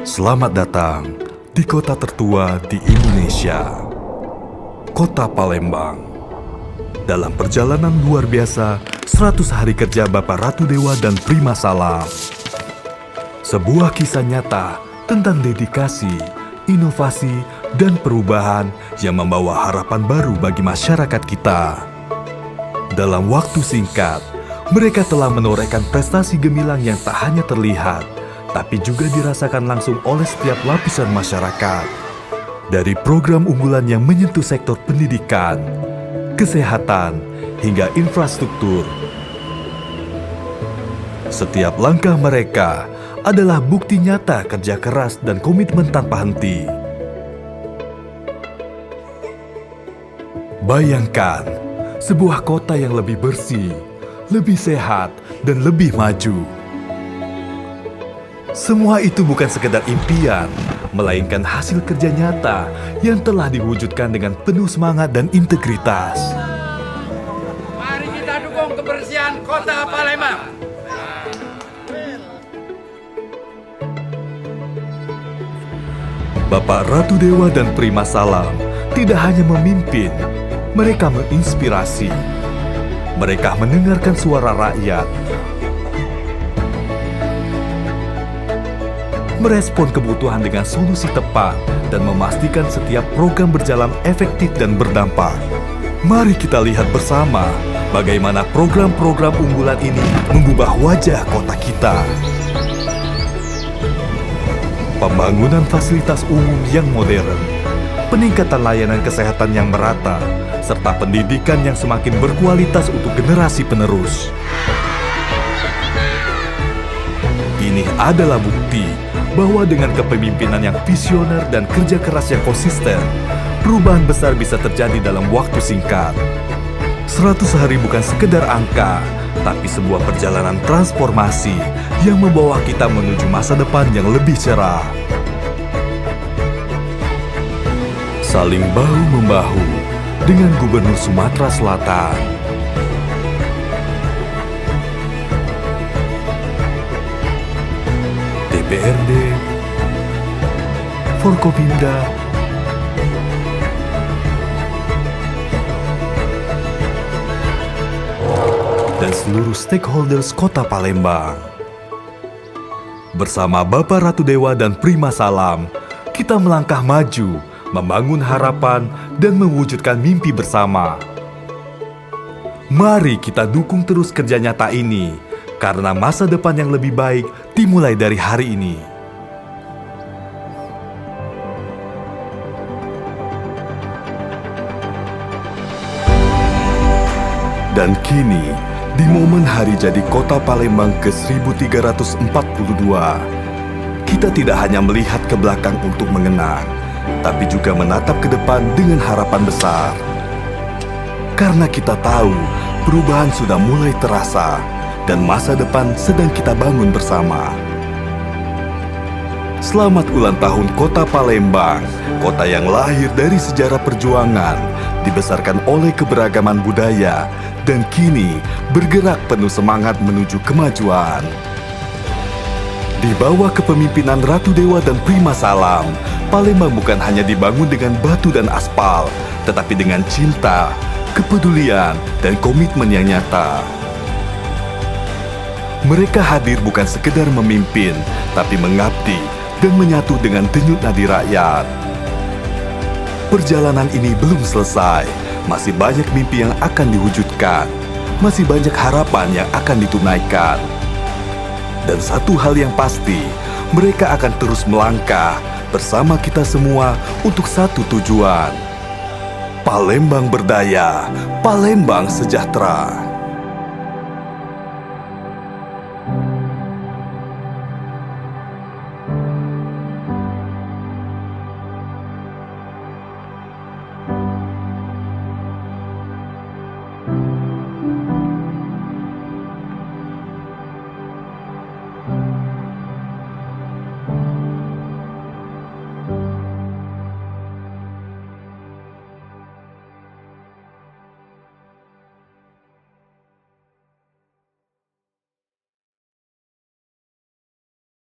Selamat datang di kota tertua di Indonesia, Kota Palembang. Dalam perjalanan luar biasa, 100 hari kerja Bapak Ratu Dewa dan Prima Salam. Sebuah kisah nyata tentang dedikasi, inovasi, dan perubahan yang membawa harapan baru bagi masyarakat kita. Dalam waktu singkat, mereka telah menorehkan prestasi gemilang yang tak hanya terlihat, tapi juga dirasakan langsung oleh setiap lapisan masyarakat. Dari program unggulan yang menyentuh sektor pendidikan, kesehatan, hingga infrastruktur. Setiap langkah mereka adalah bukti nyata kerja keras dan komitmen tanpa henti. Bayangkan, sebuah kota yang lebih bersih, lebih sehat, dan lebih maju. Semua itu bukan sekedar impian, melainkan hasil kerja nyata yang telah diwujudkan dengan penuh semangat dan integritas. Mari kita dukung kebersihan Kota Palembang. Bapak Ratu Dewa dan Prima Salam tidak hanya memimpin, mereka menginspirasi. Mereka mendengarkan suara rakyat, merespon kebutuhan dengan solusi tepat, dan memastikan setiap program berjalan efektif dan berdampak. Mari kita lihat bersama bagaimana program-program unggulan ini mengubah wajah kota kita. Pembangunan fasilitas umum yang modern, peningkatan layanan kesehatan yang merata, serta pendidikan yang semakin berkualitas untuk generasi penerus. Ini adalah bukti bahwa dengan kepemimpinan yang visioner dan kerja keras yang konsisten, perubahan besar bisa terjadi dalam waktu singkat. 100 hari bukan sekedar angka, tapi sebuah perjalanan transformasi yang membawa kita menuju masa depan yang lebih cerah. Saling bahu-membahu dengan Gubernur Sumatera Selatan, DPRD, Forkopimda, dan seluruh stakeholders Kota Palembang. Bersama Bapak Ratu Dewa dan Prima Salam, kita melangkah maju, membangun harapan, dan mewujudkan mimpi bersama. Mari kita dukung terus kerja nyata ini, karena masa depan yang lebih baik dimulai dari hari ini. Dan kini, di momen hari jadi Kota Palembang ke-1342, kita tidak hanya melihat ke belakang untuk mengenang, tapi juga menatap ke depan dengan harapan besar. Karena kita tahu perubahan sudah mulai terasa dan masa depan sedang kita bangun bersama. Selamat ulang tahun Kota Palembang, kota yang lahir dari sejarah perjuangan, dibesarkan oleh keberagaman budaya, dan kini bergerak penuh semangat menuju kemajuan. Di bawah kepemimpinan Ratu Dewa dan Prima Salam, Palembang bukan hanya dibangun dengan batu dan aspal, tetapi dengan cinta, kepedulian, dan komitmen yang nyata. Mereka hadir bukan sekedar memimpin, tapi mengabdi dan menyatu dengan denyut nadi rakyat. Perjalanan ini belum selesai, masih banyak mimpi yang akan diwujudkan, masih banyak harapan yang akan ditunaikan. Dan satu hal yang pasti, mereka akan terus melangkah bersama kita semua untuk satu tujuan. Palembang berdaya, Palembang sejahtera.